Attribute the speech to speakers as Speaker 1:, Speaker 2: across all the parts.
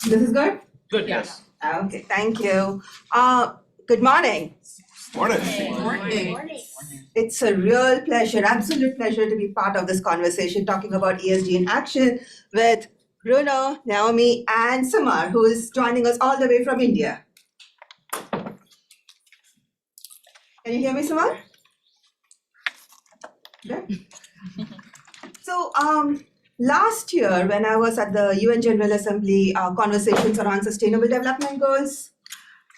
Speaker 1: This is good?
Speaker 2: Good,
Speaker 3: yes.
Speaker 1: Okay, thank you. Good morning.
Speaker 2: Morning.
Speaker 1: Morning. It's a real pleasure, absolute pleasure to be part of this conversation talking about ESG in action with Bruno, Naomi, and Samar, who is joining us all the way from India. Can you hear me, Samar? Yeah. So, last year, when I was at the UN General Assembly, conversations around sustainable development goals,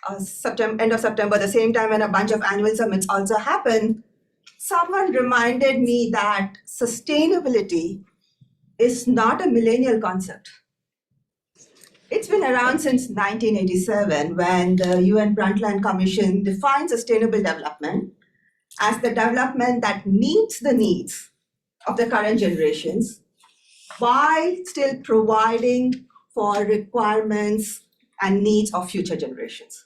Speaker 1: end of September, the same time when a bunch of annual summits also happened, someone reminded me that sustainability is not a millennial concept. It's been around since 1987 when the UN Brundtland Commission defined sustainable development as the development that meets the needs of the current generations while still providing for requirements and needs of future generations.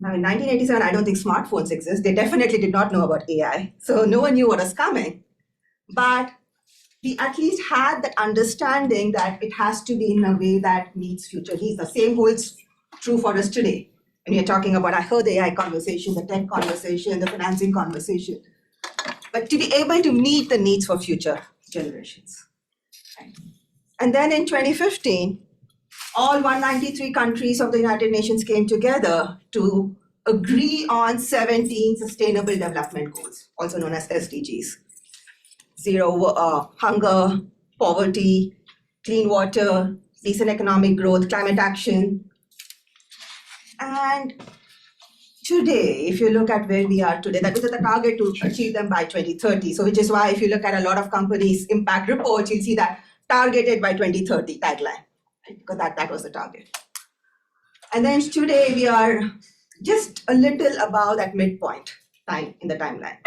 Speaker 1: Now, in 1987, I don't think smartphones exist. They definitely did not know about AI, so no one knew what was coming. But we at least had that understanding that it has to be in a way that meets future needs. The same holds true for us today. And we're talking about, I heard the AI conversation, the tech conversation, the financing conversation. But to be able to meet the needs for future generations. And then in 2015, all 193 countries of the United Nations came together to agree on 17 Sustainable Development Goals, also known as SDGs. Zero hunger, poverty, clean water, decent economic growth, climate action. And today, if you look at where we are today, that is the target to achieve them by 2030. So which is why if you look at a lot of companies' impact reports, you'll see that targeted by 2030 tagline, because that was the target. And then today we are just a little above that midpoint time in the timeline.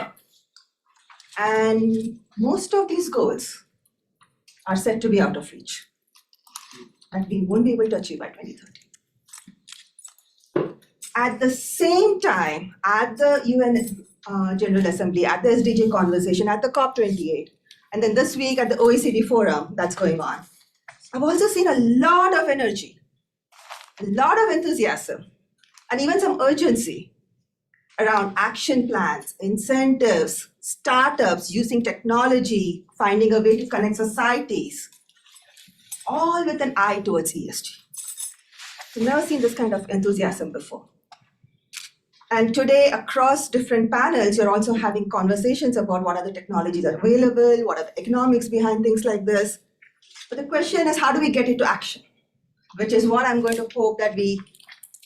Speaker 1: And most of these goals are said to be out of reach, and we won't be able to achieve by 2030. At the same time, at the UN General Assembly, at the SDG conversation, at the COP28, and then this week at the OECD forum that's going on, I've also seen a lot of energy, a lot of enthusiasm, and even some urgency around action plans, incentives, startups using technology, finding a way to connect societies, all with an eye towards ESG. I've never seen this kind of enthusiasm before. And today, across different panels, you're also having conversations about what are the technologies that are available, what are the economics behind things like this. But the question is, how do we get into action? Which is what I'm going to hope that we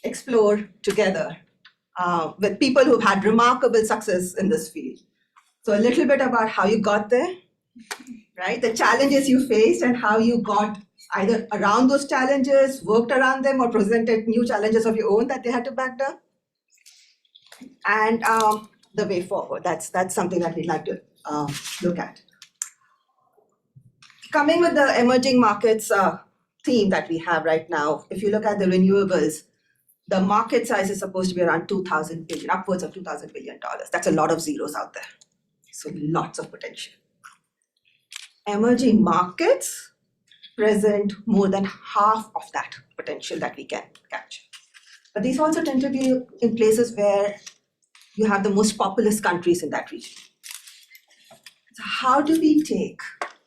Speaker 1: explore together with people who've had remarkable success in this field. So a little bit about how you got there, right? The challenges you faced and how you got either around those challenges, worked around them, or presented new challenges of your own that they had to back down. And the way forward, that's something that we'd like to look at. Coming with the emerging markets theme that we have right now, if you look at the renewables, the market size is supposed to be around 2,000 billion, upwards of $2,000 billion. That's a lot of zeros out there. So lots of potential. Emerging markets present more than half of that potential that we can capture. But these also tend to be in places where you have the most populous countries in that region. So how do we take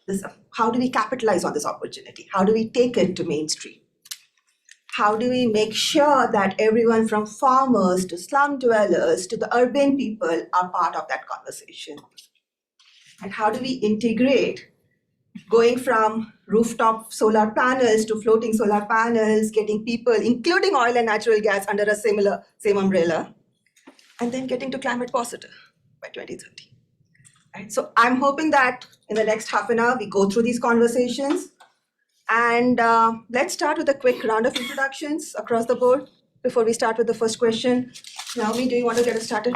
Speaker 1: this? How do we capitalize on this opportunity? How do we take it to mainstream? How do we make sure that everyone from farmers to slum dwellers to the urban people are part of that conversation? And how do we integrate going from rooftop solar panels to floating solar panels, getting people, including oil and natural gas, under a same umbrella, and then getting to climate positive by 2030. Right? So I'm hoping that in the next half an hour, we go through these conversations. And let's start with a quick round of introductions across the board before we start with the first question. Naomi, do you want to get us started?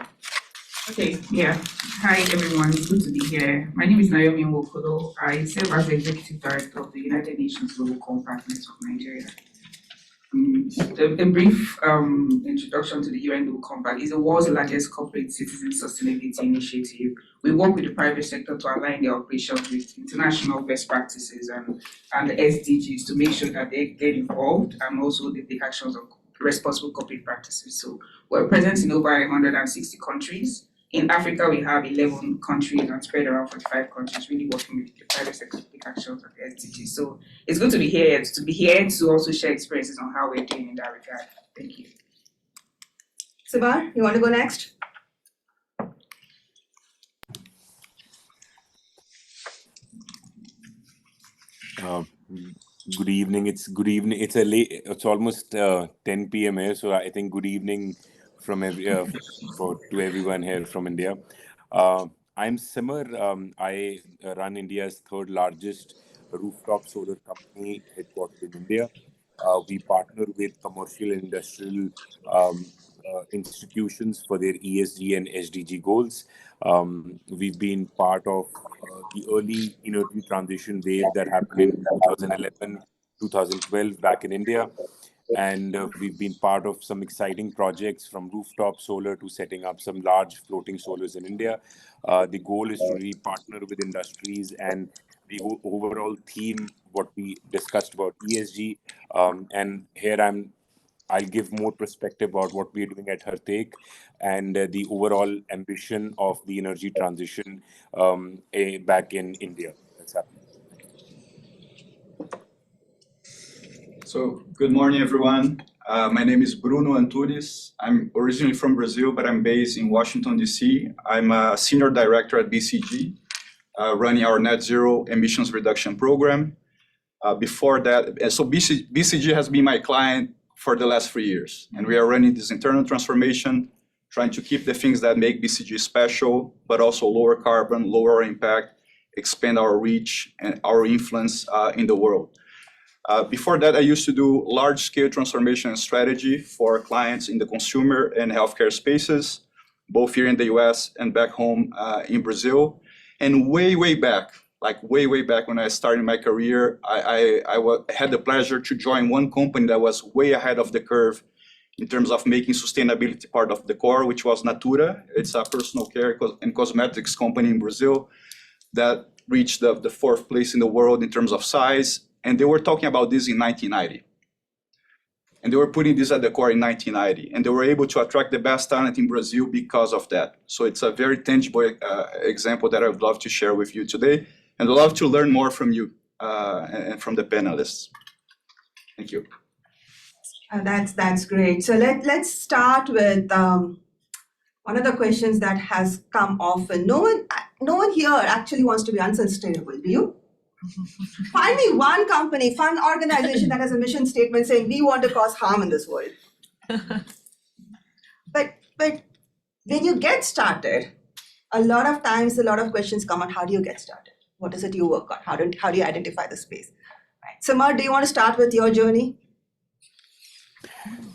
Speaker 4: Okay, yeah. Hi, everyone. It's good to be here. My name is Naomi Nwokolo. I serve as the Executive Director of the United Nations Global Compact Network Nigeria. A brief introduction to the UN Global Compact is the world's largest corporate citizen sustainability initiative. We work with the private sector to align their operations with international best practices and the SDGs to make sure that they get involved and also they take actions on responsible corporate practices. So we're present in over 160 countries. In Africa, we have 11 countries and spread around 45 countries, really working with the private sector to take actions on the SDGs. So it's good to be here to also share experiences on how we're doing in that regard. Thank you.
Speaker 1: Sivar, you want to go next?
Speaker 2: Good evening. It's good evening. It's a late. It's almost 10 p.m. here, so I think good evening from to everyone here from India. I'm Simar. I run India's third largest rooftop solar company headquartered in India. We partner with commercial and industrial institutions for their ESG and SDG goals. We've been part of the early energy transition wave that happened in 2011, 2012 back in India. And we've been part of some exciting projects from rooftop solar to setting up some large floating solars in India. The goal is to really partner with industries, and the overall theme, what we discussed about ESG. And here I'll give more perspective about what we're doing at Hartek and the overall ambition of the energy transition back in India. That's happening.
Speaker 3: So, good morning, everyone. My name is Bruno Antunes. I'm originally from Brazil, but I'm based in Washington, D.C. I'm a senior director at BCG, running our net zero emissions reduction program. Before that, so BCG has been my client for the last 3 years, and we are running this internal transformation, trying to keep the things that make BCG special, but also lower carbon, lower impact, expand our reach and our influence in the world. Before that, I used to do large-scale transformation and strategy for clients in the consumer and healthcare spaces, both here in the US and back home in Brazil. And way back, way back when I started my career, I had the pleasure to join one company that was way ahead of the curve in terms of making sustainability part of the core, which was Natura. It's a personal care and cosmetics company in Brazil that reached the fourth place in the world in terms of size. And they were talking about this in 1990. And they were putting this at the core in 1990. And they were able to attract the best talent in Brazil because of that. So it's a very tangible example that I would love to share with you today. And I'd love to learn more from you and from the panelists. Thank you.
Speaker 1: That's great. So let's start with one of the questions that has come often. No one here actually wants to be unsustainable, do you? Find me one company, one organization that has a mission statement saying we want to cause harm in this world. But when you get started, a lot of times a lot of questions come out. How do you get started? What is it you work on? How do you identify the space? Right. Samar, do you want to start with your journey?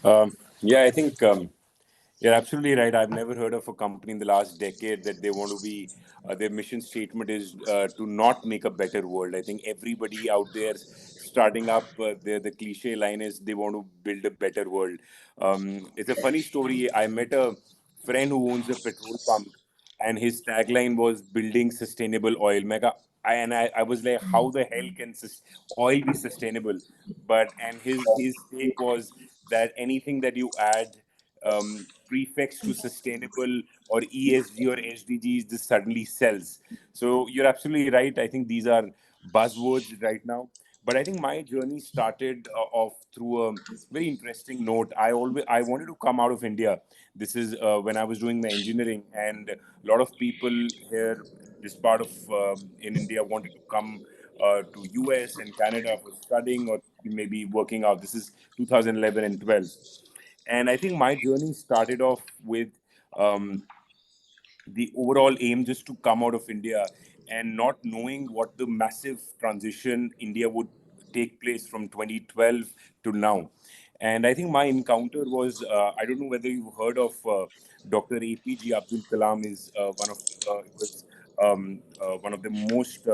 Speaker 2: Yeah, I think you're absolutely right. I've never heard of a company in the last decade that they want to be, their mission statement is to not make a better world. I think everybody out there starting up, the cliche line is they want to build a better world. It's a funny story. I met a friend who owns a petrol pump, and his tagline was building sustainable oil. I was like, how the hell can oil be sustainable? And his take was that anything that you add prefix to sustainable or ESG or SDGs, this suddenly sells. So you're absolutely right. I think these are buzzwords right now. But I think my journey started off through a very interesting note. I wanted to come out of India. This is when I was doing my engineering, and a lot of people here, this part of in India, wanted to come to US and Canada for studying or maybe working out. This is 2011 and 12. And I think my journey started off with the overall aim just to come out of India and not knowing what the massive transition India would take place from 2012 to now. And I think my encounter was, I don't know whether you've heard of Dr. APJ Abdul Kalam is one of the most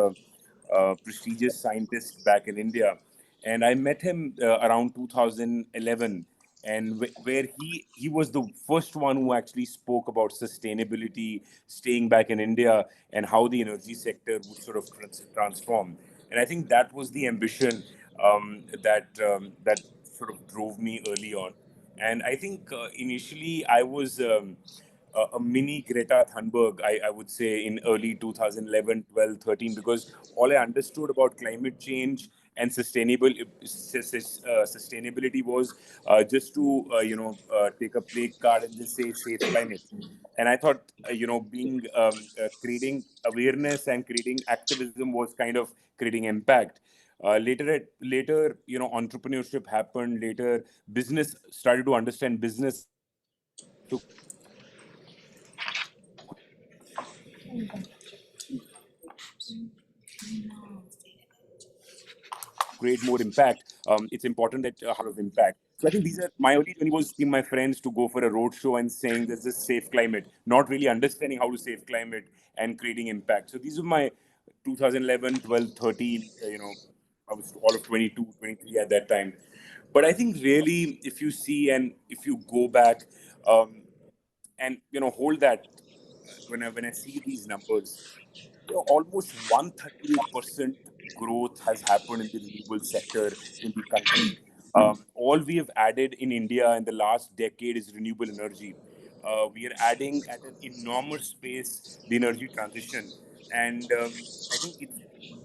Speaker 2: prestigious scientists back in India. and I met him around 2011, and where he was the first one who actually spoke about sustainability, staying back in India, and how the energy sector would sort of transform. And I think that was the ambition that sort of drove me early on. And I think initially I was a mini Greta Thunberg, I would say, in early 2011, 12, 13, because all I understood about climate change and sustainability was just to, take a plague card and just say safe climate. And I thought, being creating awareness and creating activism was kind of creating impact. Later, entrepreneurship happened. Later, business started to understand business to create more impact. It's important that how of impact. So I think these are my early journey was seeing my friends to go for a road show and saying there's this safe climate, not really understanding how to save climate and creating impact. So these are my 2011, 12, 13. I was all of 22, 23 at that time. But I think really, if you see and if you go back, and hold that when I see these numbers, almost 138% growth has happened in the renewable sector in the country. All we have added in India in the last decade is renewable energy. We are adding at an enormous pace the energy transition, and I think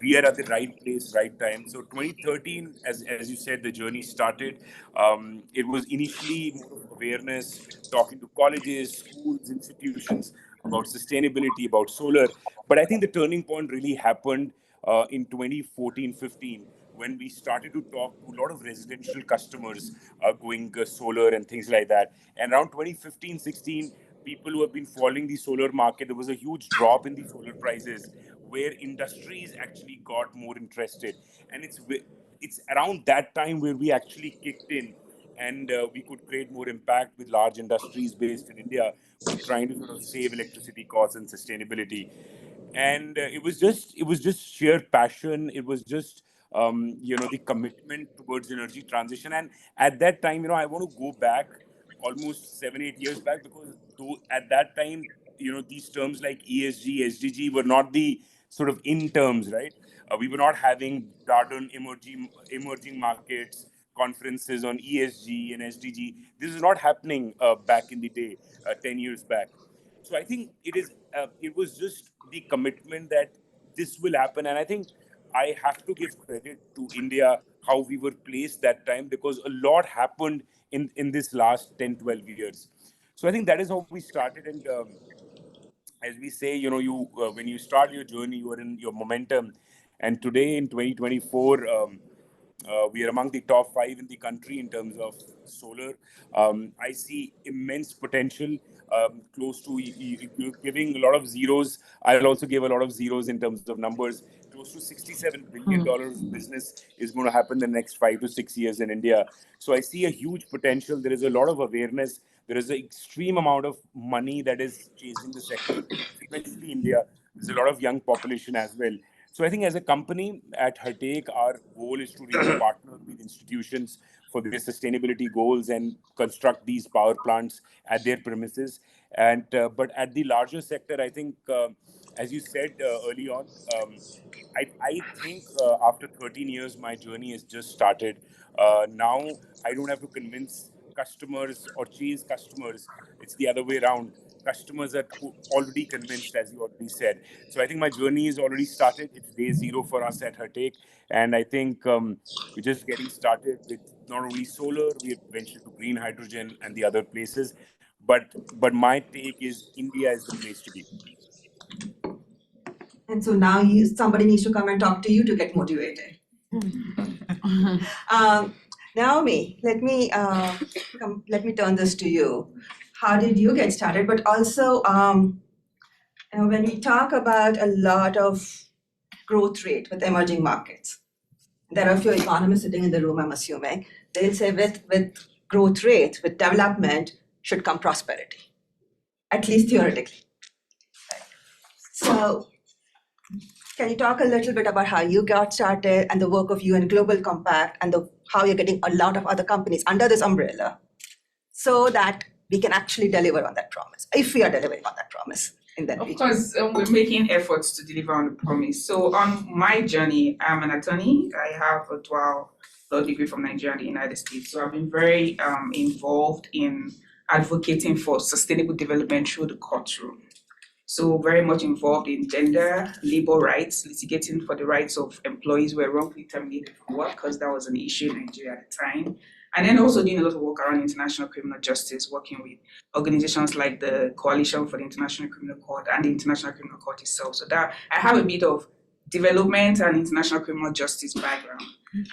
Speaker 2: we are at the right place, right time. So 2013, as you said, the journey started. It was initially more of awareness, talking to colleges, schools, institutions about sustainability, about solar. But I think the turning point really happened in 2014-15 when we started to talk to a lot of residential customers going solar and things like that. And around 2015-16, people who have been following the solar market, there was a huge drop in the solar prices where industries actually got more interested. And it's around that time where we actually kicked in, and we could create more impact with large industries based in India who are trying to sort of save electricity costs and sustainability. And it was just sheer passion. It was just the commitment towards energy transition. And at that time, I want to go back almost 7-8 years back, because at that time, these terms like ESG, SDG were not the sort of in terms, right? We were not having Darden emerging markets conferences on ESG and SDG. This is not happening back in the day, 10 years back. So I think it was just the commitment that this will happen. And I think I have to give credit to India how we were placed that time, because a lot happened in this last 10-12 years. So I think that is how we started. And as we say, you when you start your journey, you are in your momentum. And today in 2024, we are among the top 5 in the country in terms of solar. I see immense potential, close to you're giving a lot of zeros. I'll also give a lot of zeros in terms of numbers. Close to $67 billion business is going to happen in the next 5 to 6 years in India. So I see a huge potential. There is a lot of awareness. There is an extreme amount of money that is chasing the sector, especially India. There's a lot of young population as well. So I think as a company at Hertake, our goal is to really partner with institutions for their sustainability goals and construct these power plants at their premises. And but at the larger sector, I think, as you said early on, I think after 13 years, my journey has just started. Now I don't have to convince customers or chase customers. It's the other way around. Customers are already convinced, as you already said. So I think my journey is already started. It's day zero for us at Hertake. And I think we're just getting started with not only solar, we have ventured to green hydrogen and the other places. But my take is India is the place to be.
Speaker 1: And so now somebody needs to come and talk to you to get motivated. Naomi, let me turn this to you. How did you get started? But also, when we talk about a lot of growth rate with emerging markets, there are a few economists sitting in the room, I'm assuming. They'll say with growth rate, with development, should come prosperity, at least theoretically. So Can you talk a little bit about how you got started and the work of UN Global Compact and how you're getting a lot of other companies under this umbrella so that we can actually deliver on that promise, if we are delivering on that promise in that region?
Speaker 4: Of course, we're making efforts to deliver on the promise. So on my journey, I'm an attorney. I have a dual law degree from Nigeria and the United States. So I've been very involved in advocating for sustainable development through the courtroom. So very much involved in gender, labor rights, litigating for the rights of employees who were wrongfully terminated from work, because that was an issue in Nigeria at the time. And then also doing a lot of work around international criminal justice, working with organizations like the Coalition for the International Criminal Court and the International Criminal Court itself. So that I have a bit of development and international criminal justice background.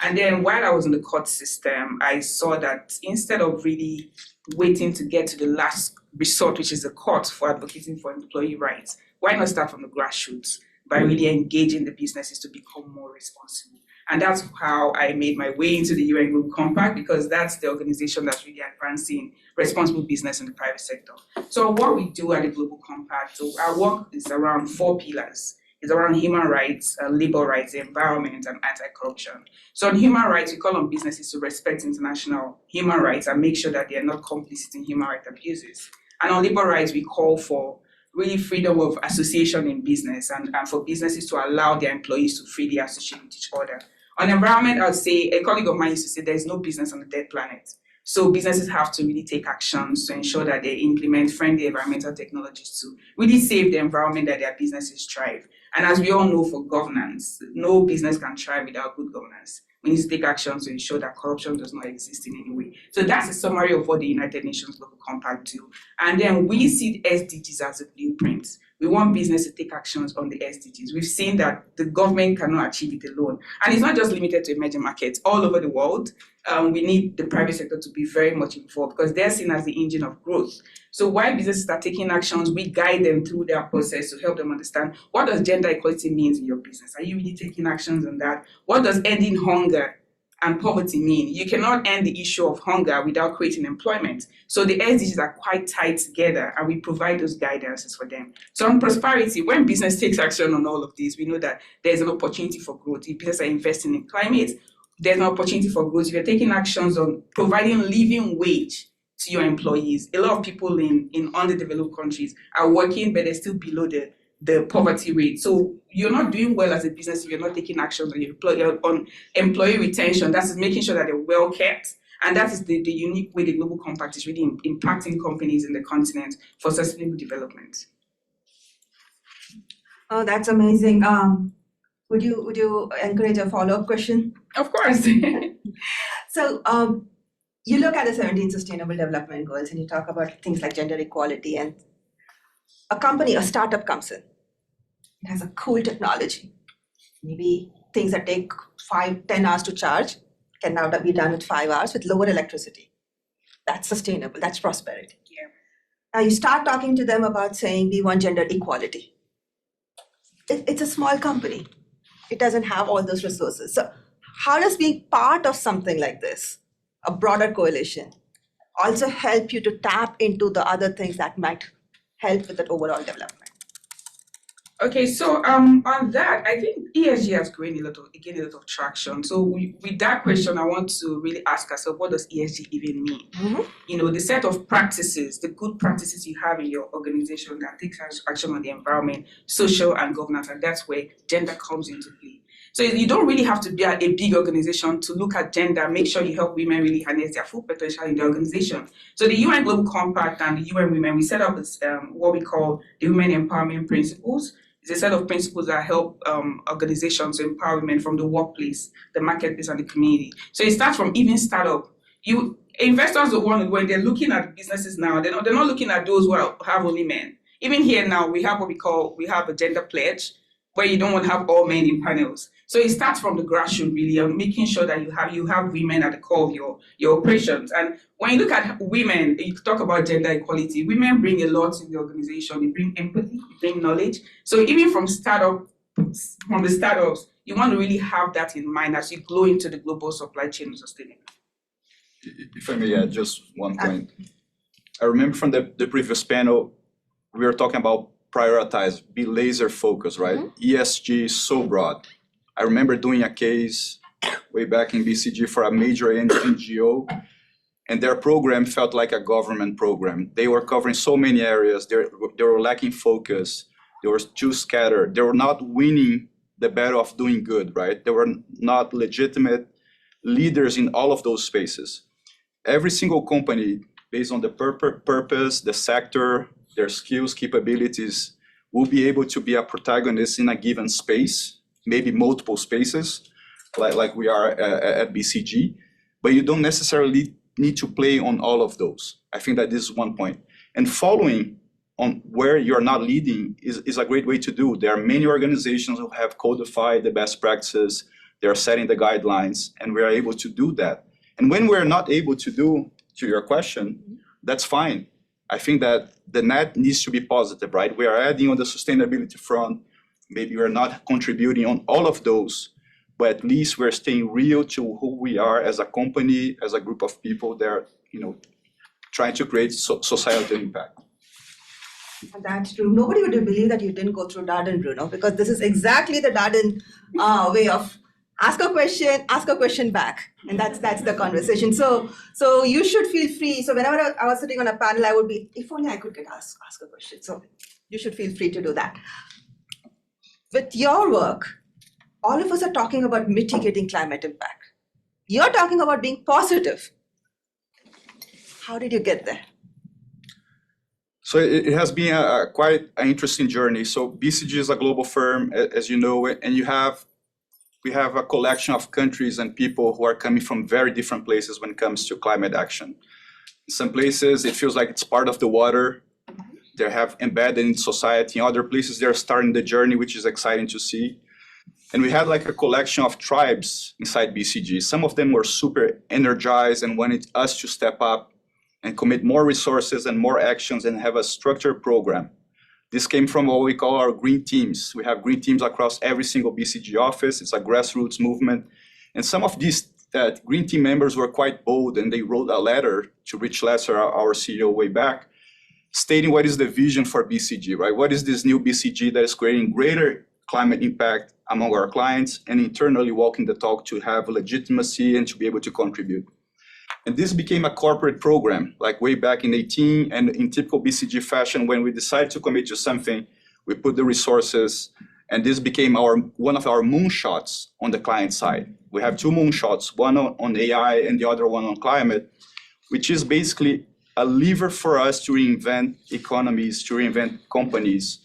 Speaker 4: And then while I was in the court system, I saw that instead of really waiting to get to the last resort, which is the court, for advocating for employee rights, why not start from the grassroots by really engaging the businesses to become more responsible? And that's how I made my way into the UN Global Compact, because that's the organization that's really advancing responsible business in the private sector. So what we do at the Global Compact, so our work is around 4 pillars. It's around human rights, labor rights, the environment, and anti-corruption. So on human rights, we call on businesses to respect international human rights and make sure that they are not complicit in human rights abuses. And on labor rights, we call for really freedom of association in business and for businesses to allow their employees to freely associate with each other. On environment, I would say, a colleague of mine used to say, there's no business on a dead planet. So businesses have to really take actions to ensure that they implement friendly environmental technologies to really save the environment that their businesses thrive. And as we all know, for governance, no business can thrive without good governance. We need to take actions to ensure that corruption does not exist in any way. So that's a summary of what the United Nations Global Compact do. And then we see the SDGs as a blueprint. We want business to take actions on the SDGs. We've seen that the government cannot achieve it alone. And it's not just limited to emerging markets. All over the world, we need the private sector to be very much involved because they're seen as the engine of growth. So while businesses are taking actions, we guide them through their process to help them understand, what does gender equality mean in your business? Are you really taking actions on that? What does ending hunger and poverty mean? You cannot end the issue of hunger without creating employment. So the SDGs are quite tied together and we provide those guidances for them. So on prosperity, when business takes action on all of these, we know that there's an opportunity for growth. If businesses are investing in climate, there's an opportunity for growth. If you're taking actions on providing living wage to your employees, a lot of people in underdeveloped countries are working, but they're still below the poverty rate. So you're not doing well as a business if you're not taking actions on employee retention. That's making sure that they're well kept. And that is the unique way the Global Compact is really impacting companies in the continent for sustainable development.
Speaker 1: Oh, that's amazing. Would you encourage a follow-up question?
Speaker 4: Of course.
Speaker 1: So you look at the 17 Sustainable Development Goals and you talk about things like gender equality, and a startup comes in. It has a cool technology. Maybe things that take 5-10 hours to charge can now be done with 5 hours with lower electricity. That's sustainable, that's prosperity.
Speaker 4: Yeah.
Speaker 1: Now you start talking to them about saying we want gender equality. It's a small company. It doesn't have all those resources. So how does being part of something like this, a broader coalition, also help you to tap into the other things that might help with that overall development?
Speaker 4: Okay, so on that, I think ESG has gained a lot of traction. So with that question, I want to really ask ourselves, what does ESG even mean?
Speaker 1: Mm-hmm.
Speaker 4: You know, the set of practices, the good practices you have in your organization that takes action on the environment, social and governance, and that's where gender comes into play. So you don't really have to be a big organization to look at gender, make sure you help women really harness their full potential in the organization. So the UN Global Compact and the UN Women, we set up what we call the Women Empowerment Principles. It's a set of principles that help organizations empower women from the workplace, the marketplace, and the community. So it starts from even startup. Investors don't want to, when they're looking at businesses now, they're not looking at those who have only men. Even here now, we have we have a gender pledge where you don't want to have all men in panels. So it starts from the grassroots, really, of making sure that you have women at the core of your operations. And when you look at women, you talk about gender equality, women bring a lot in the organization. They bring empathy, they bring knowledge. So even from the startups, you want to really have that in mind as you grow into the global supply chain of sustainability.
Speaker 3: If I may add just one point. I remember from the previous panel, we were talking about prioritize, be laser focused, right? ESG is so broad. I remember doing a case way back in BCG for a major NGO, and their program felt like a government program. They were covering so many areas. They were lacking focus. They were too scattered. They were not winning the battle of doing good, right? They were not legitimate leaders in all of those spaces. Every single company, based on the purpose, the sector, their skills, capabilities, will be able to be a protagonist in a given space, maybe multiple spaces, like we are at BCG, but you don't necessarily need to play on all of those. I think that this is one point. And following on where you're not leading is a great way to do. There are many organizations who have codified the best practices, they are setting the guidelines, and we are able to do that. And when we're not able to do, to your question, that's fine. I think that the net needs to be positive, right? We are adding on the sustainability front. Maybe we're not contributing on all of those, but at least we're staying real to who we are as a company, as a group of people that are, trying to create societal impact.
Speaker 1: And that's true. Nobody would believe that you didn't go through Darden, Bruno, because this is exactly the Darden way of ask a question back, and that's the conversation. So you should feel free. So whenever I was sitting on a panel, I would be, if only I could get ask a question. So you should feel free to do that. With your work, all of us are talking about mitigating climate impact. You're talking about being positive. How did you get there?
Speaker 3: So it has been quite an interesting journey. So BCG is a global firm, as you know, and we have a collection of countries and people who are coming from very different places when it comes to climate action. In some places, it feels like it's part of the water. They have embedded in society. In other places, they're starting the journey, which is exciting to see. And we had like a collection of tribes inside BCG. Some of them were super energized and wanted us to step up and commit more resources and more actions and have a structured program. This came from what we call our green teams. We have green teams across every single BCG office. It's a grassroots movement. And some of these green team members were quite bold, and they wrote a letter to Rich Lesser, our CEO way back, stating what is the vision for BCG, right? What is this new BCG that is creating greater climate impact among our clients and internally walking the talk to have legitimacy and to be able to contribute. And this became a corporate program, like way back in 2018, and in typical BCG fashion, when we decided to commit to something, we put the resources, and this became one of our moonshots on the client side. We have two moonshots, one on AI and the other one on climate, which is basically a lever for us to reinvent economies, to reinvent companies.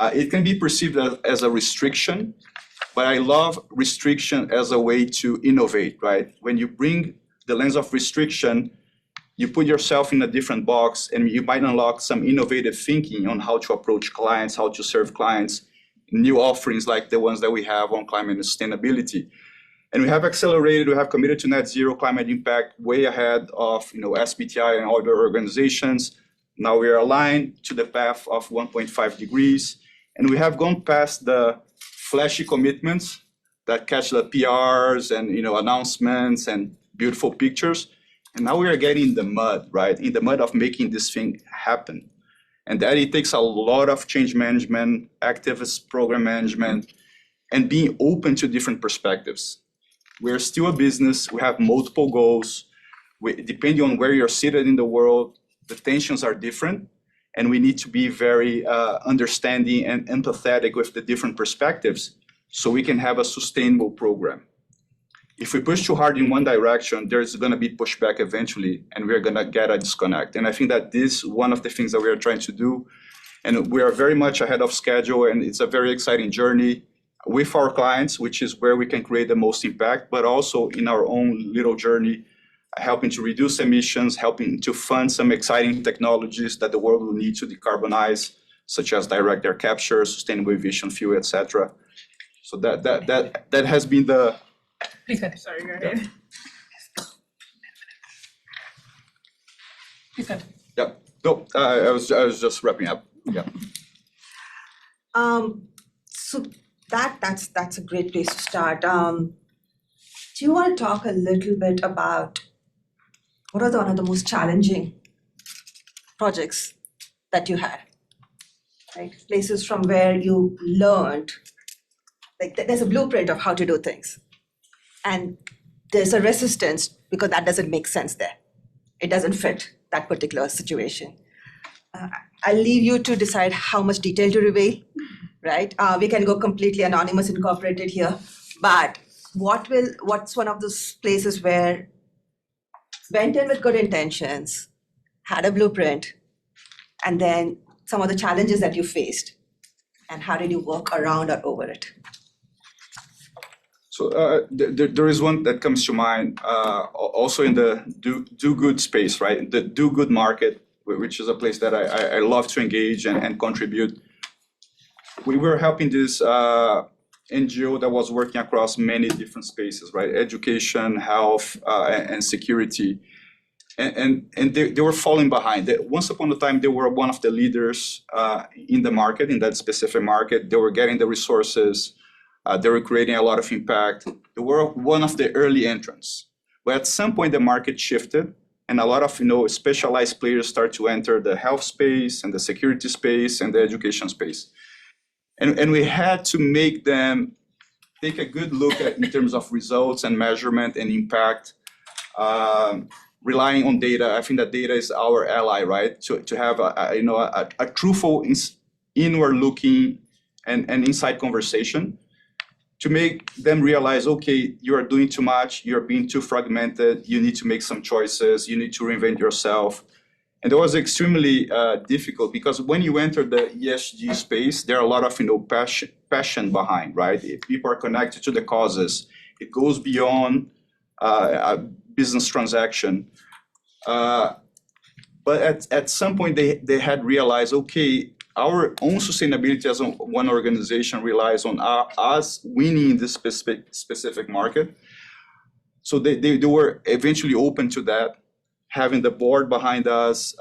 Speaker 3: It can be perceived as a restriction, but I love restriction as a way to innovate, right? When you bring the lens of restriction, you put yourself in a different box, and you might unlock some innovative thinking on how to approach clients, how to serve clients, new offerings like the ones that we have on climate and sustainability. And we have accelerated, we have committed to net zero climate impact way ahead of SBTi and other organizations. Now we are aligned to the path of 1.5 degrees. And we have gone past the flashy commitments that catch the PRs and announcements and beautiful pictures. And now we are getting in the mud, right? In the mud of making this thing happen. And that it takes a lot of change management, activist program management, and being open to different perspectives. We're still a business, we have multiple goals. Depending on where you're seated in the world, the tensions are different. And we need to be very understanding and empathetic with the different perspectives so we can have a sustainable program. If we push too hard in one direction, there's going to be pushback eventually, and we're going to get a disconnect. And I think that this is one of the things that we are trying to do. And we are very much ahead of schedule, and it's a very exciting journey with our clients, which is where we can create the most impact, but also in our own little journey, helping to reduce emissions, helping to fund some exciting technologies that the world will need to decarbonize, such as direct air capture, sustainable aviation fuel, etc. So that has been the...
Speaker 5: Please, sorry, go ahead. Please go.
Speaker 3: Yeah, no, I was just wrapping up. Yeah.
Speaker 1: So that's a great place to start. Do you want to talk a little bit about what are one of the most challenging projects that you had? right? Places from where you learned, like there's a blueprint of how to do things. And there's a resistance because that doesn't make sense there. It doesn't fit that particular situation. I'll leave you to decide how much detail to reveal, right? We can go completely anonymous incorporated here, but what's one of those places where went in with good intentions, had a blueprint, and then some of the challenges that you faced, and how did you work around or over it?
Speaker 3: So there is one that comes to mind, also in the do good space, right? The do good market, which is a place that I love to engage and contribute. We were helping this NGO that was working across many different spaces, right? Education, health, and security. And they were falling behind. Once upon a time, they were one of the leaders in the market, in that specific market. They were getting the resources. They were creating a lot of impact. They were one of the early entrants. But at some point, the market shifted, and a lot of specialized players start to enter the health space and the security space and the education space. And we had to make them take a good look at in terms of results and measurement and impact, relying on data. I think that data is our ally, right? To have a truthful, inward-looking and inside conversation, to make them realize, okay, you are doing too much, you're being too fragmented, you need to make some choices, you need to reinvent yourself. And it was extremely difficult because when you enter the ESG space, there are a lot of passion behind, right? If people are connected to the causes, it goes beyond a business transaction. But at some point, they had realized, okay, our own sustainability as one organization relies on us winning in this specific market. So they were eventually open to that, having the board behind us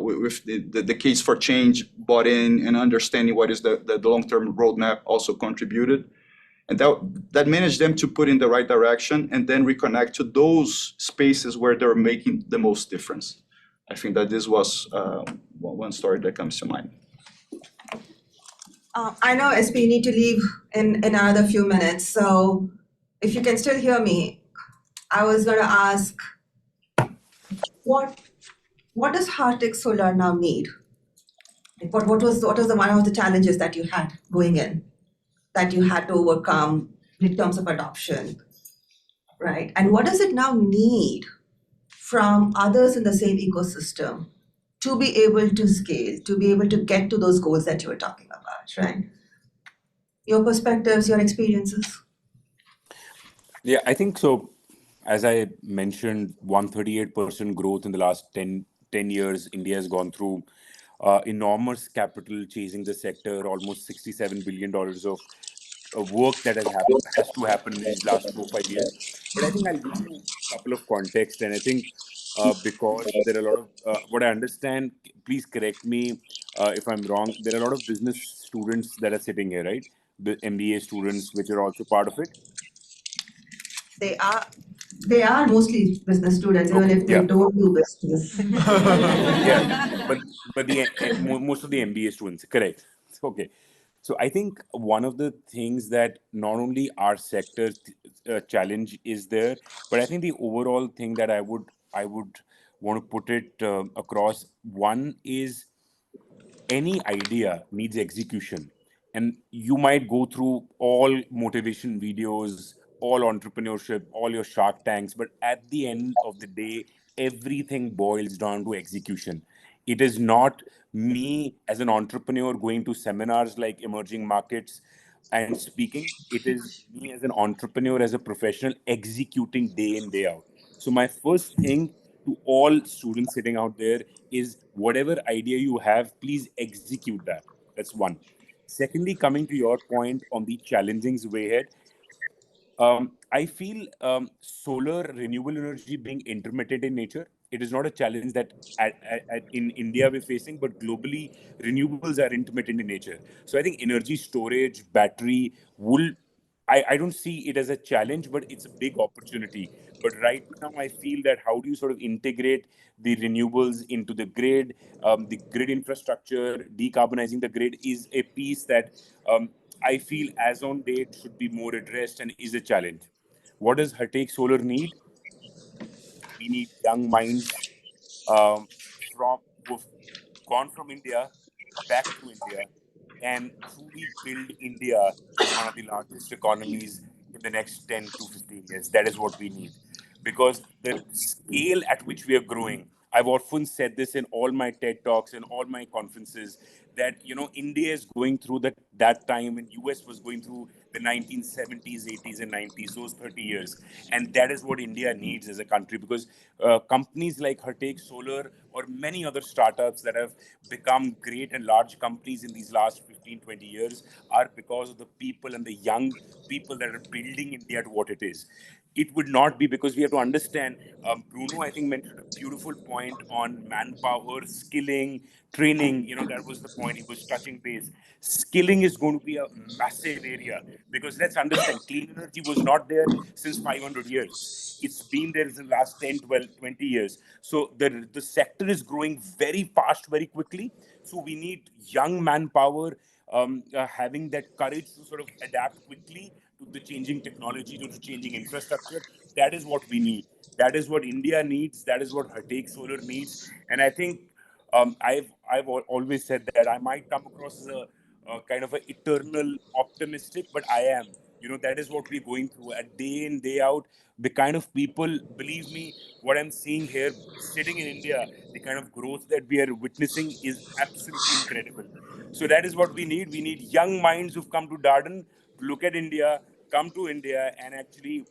Speaker 3: with the case for change bought in and understanding what is the long-term roadmap also contributed. And that managed them to put in the right direction and then reconnect to those spaces where they're making the most difference. I think that this was one story that comes to mind.
Speaker 1: I know SP need to leave in another few minutes, so if you can still hear me, I was going to ask, what does Hartic Solar now need? Like what was the one of the challenges that you had going in, that you had to overcome in terms of adoption, right? And what does it now need from others in the same ecosystem to be able to scale, to be able to get to those goals that you were talking about, right? Your perspectives, your experiences.
Speaker 2: Yeah, I think so. As I mentioned, 138% growth in the last 10 years. India has gone through enormous capital chasing the sector, almost $67 billion of work that has to happen in these last 4-5 years. But I think I'll give you a couple of context, and I think because there are a lot of what I understand. Please correct me if I'm wrong. There are a lot of business students that are sitting here, right? The MBA students, which are also part of it.
Speaker 1: They are mostly business students, even if they don't do business.
Speaker 2: Yeah, but most of the MBA students, correct? Okay, so I think one of the things that not only our sector challenge is there, but I think the overall thing that I would want to put it across. One is any idea needs execution, and you might go through all motivation videos, all entrepreneurship, all your Shark Tanks, but at the end of the day, everything boils down to execution. It is not me as an entrepreneur going to seminars like emerging markets and speaking. It is me as an entrepreneur, as a professional, executing day in, day out. So my first thing to all students sitting out there is, whatever idea you have, please execute that. That's one. Secondly, coming to your point on the challenging way ahead, I feel solar renewable energy being intermittent in nature, it is not a challenge that in India we're facing, but globally renewables are intermittent in nature. So I think energy storage, battery will, I don't see it as a challenge, but it's a big opportunity. But right now, I feel that how do you sort of integrate the renewables into the grid infrastructure, decarbonizing the grid is a piece that I feel as on date should be more addressed and is a challenge. What does Hatek Solar need? We need young minds um, who've gone from India back to India and truly build India as one of the largest economies in the next 10 to 15 years. That is what we need. Because the scale at which we are growing, I've often said this in all my TED Talks and all my conferences, that India is going through that time when US was going through the 1970s, 80s, and 90s, those 30 years. And that is what India needs as a country, because companies like Hatek Solar or many other startups that have become great and large companies in these last 15, 20 years are because of the people and the young people that are building India to what it is. It would not be, because we have to understand, Bruno, I think, mentioned a beautiful point on manpower, skilling, training. That was the point he was touching base. Skilling is going to be a massive area, because let's understand, clean energy was not there since 500 years. It's been there in the last 10, 12, 20 years. So the sector is growing very fast, very quickly. So we need young manpower having that courage to sort of adapt quickly to the changing technology, to the changing infrastructure. That is what we need. That is what India needs. That is what Hatek Solar needs. And I think always said that I might come across as a kind of an eternal optimistic, but I am. That is what we're going through a day in, day out. The kind of people, believe me, what I'm seeing here, sitting in India, the kind of growth that we are witnessing is absolutely incredible. So that is what we need. We need young minds who've come to Darden to look at India, come to India, and actually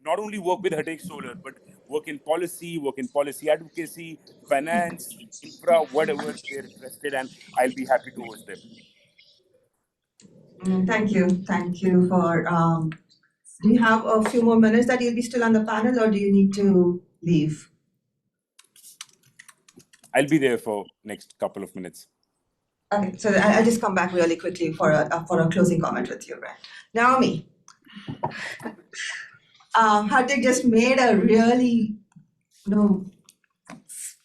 Speaker 2: not only work with Hatek Solar, but work in policy advocacy, finance, infra, whatever they're interested, and I'll be happy to host them.
Speaker 1: Thank you. Thank you for. Do you have a few more minutes that you'll be still on the panel, or do you need to leave?
Speaker 2: I'll be there for next couple of minutes.
Speaker 1: Okay, so I'll just come back really quickly for a closing comment with you, right? Naomi, Hardik just made a really,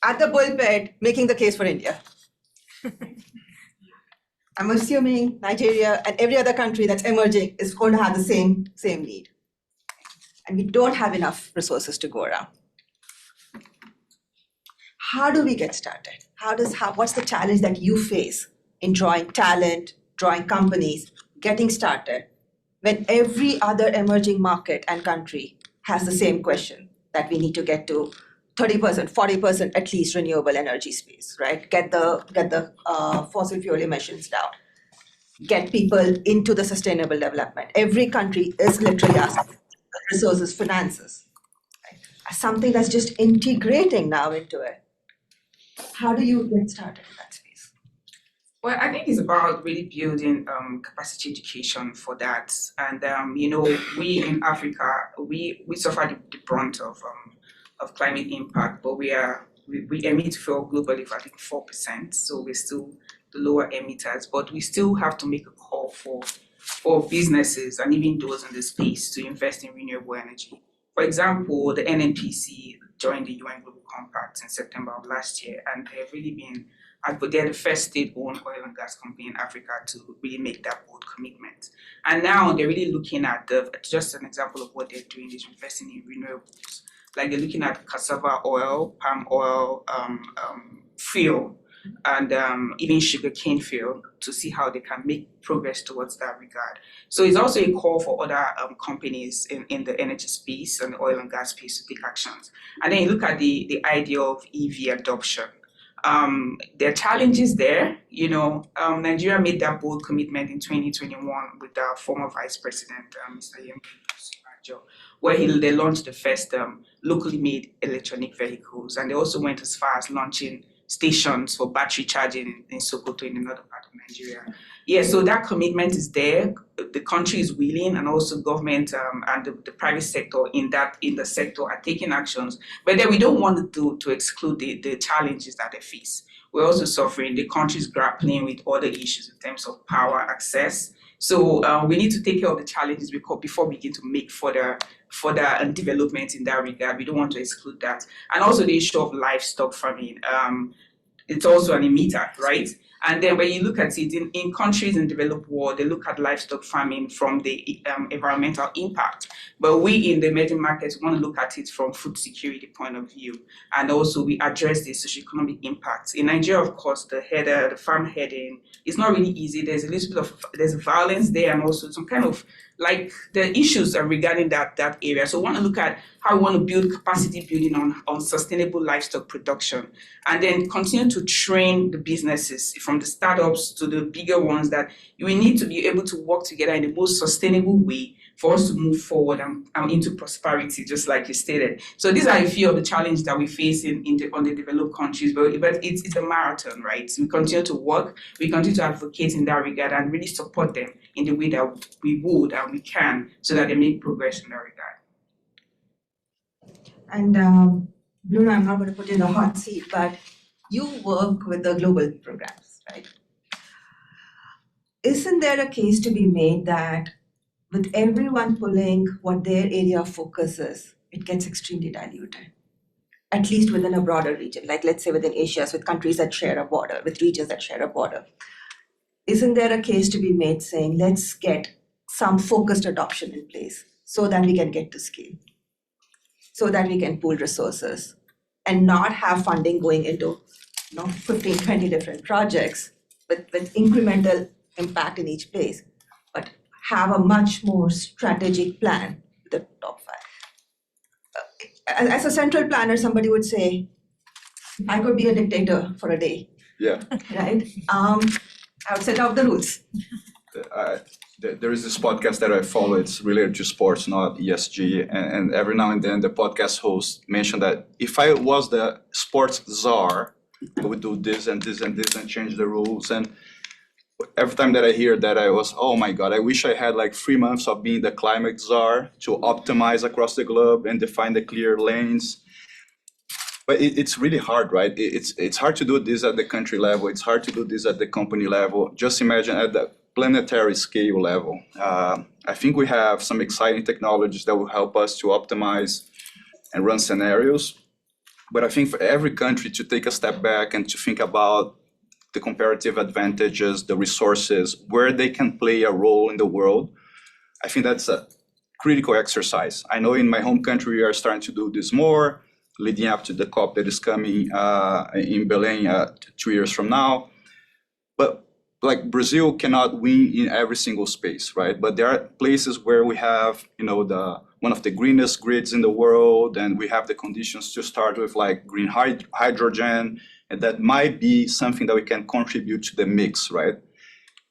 Speaker 1: at the pulpit, making the case for India. I'm assuming Nigeria and every other country that's emerging is going to have the same need. And we don't have enough resources to go around. How do we get started? What's the challenge that you face in drawing talent, drawing companies, getting started, when every other emerging market and country has the same question that we need to get to 30%, 40% at least renewable energy space, right? Get the fossil fuel emissions down. Get people into the sustainable development. Every country is literally asking resources, finances, right? As something that's just integrating now into it. How do you get started in that space?
Speaker 4: Well, I think it's about really building capacity education for that. And we in Africa, we suffer the brunt of climate impact, but we emit fuel globally for I think 4%. So we're still the lower emitters, but we still have to make a call for businesses and even those in the space to invest in renewable energy. For example, the NNPC joined the UN Global Compact in September of last year, and they've really been, they're the first state-owned oil and gas company in Africa to really make that bold commitment. And now they're really looking at just an example of what they're doing is investing in renewables. Like they're looking at cassava oil, palm oil, fuel, and even sugarcane fuel to see how they can make progress towards that regard. So it's also a call for other companies in the energy space and the oil and gas space to take actions. And then you look at the idea of EV adoption. There are challenges there. Nigeria made that bold commitment in 2021 with our former Vice President, Mr. Yemi, where they launched the first locally made electronic vehicles. And they also went as far as launching stations for battery charging in Sokoto, in another part of Nigeria. Yeah, so that commitment is there. The country is willing, and also government and the private sector in the sector are taking actions. But then we don't want to exclude the challenges that they face. We're also suffering. The country is grappling with other issues in terms of power access, So we need to take care of the challenges before we begin to make further development in that regard. We don't want to exclude that. And also the issue of livestock farming. It's also an emitter, right? And then when you look at it in countries in developed world, they look at livestock farming from the environmental impact. But we in the emerging markets want to look at it from food security point of view. And also we address the socioeconomic impacts. In Nigeria, of course, the farm heading is not really easy. There's a little bit of, there's violence there, and also some kind of like the issues are regarding that area. So we want to look at how we want to build capacity building on sustainable livestock production, and then continue to train the businesses from the startups to the bigger ones that we need to be able to work together in the most sustainable way for us to move forward and into prosperity, just like you stated. So these are a few of the challenges that we face on the developed countries, but it's a marathon, right? So we continue to work, we continue to advocate in that regard and really support them in the way that we would and we can, so that they make progress in that regard.
Speaker 1: And Bruno, I'm not going to put you in the hot seat, but you work with the global programs, right? Isn't there a case to be made that with everyone pulling what their area of focus is, it gets extremely diluted, at least within a broader region, like let's say within Asia, with countries that share a border, with regions that share a border? Isn't there a case to be made saying, let's get some focused adoption in place so that we can get to scale, so that we can pool resources and not have funding going into 15, 20 different projects with incremental impact in each place, but have a much more strategic plan with the top 5. As a central planner, somebody would say, I could be a dictator for a day.
Speaker 3: Yeah.
Speaker 1: Right? I would set out the rules.
Speaker 3: There is this podcast that I follow. It's related to sports, not ESG. And every now and then the podcast host mentioned that if I was the sports czar, I would do this and this and this and change the rules. And every time that I hear that, I was, oh my God, I wish I had like 3 months of being the climate czar to optimize across the globe and define the clear lanes. But it's really hard, right? It's hard to do this at the country level. It's hard to do this at the company level. Just imagine at the planetary scale level. I think we have some exciting technologies that will help us to optimize and run scenarios. But I think for every country to take a step back and to think about the comparative advantages, the resources, where they can play a role in the world, I think that's a critical exercise. I know in my home country, we are starting to do this more, leading up to the COP that is coming in Belém 2 years from now. But like Brazil cannot win in every single space, right? But there are places where we have, one of the greenest grids in the world, and we have the conditions to start with like green hydrogen, and that might be something that we can contribute to the mix, right?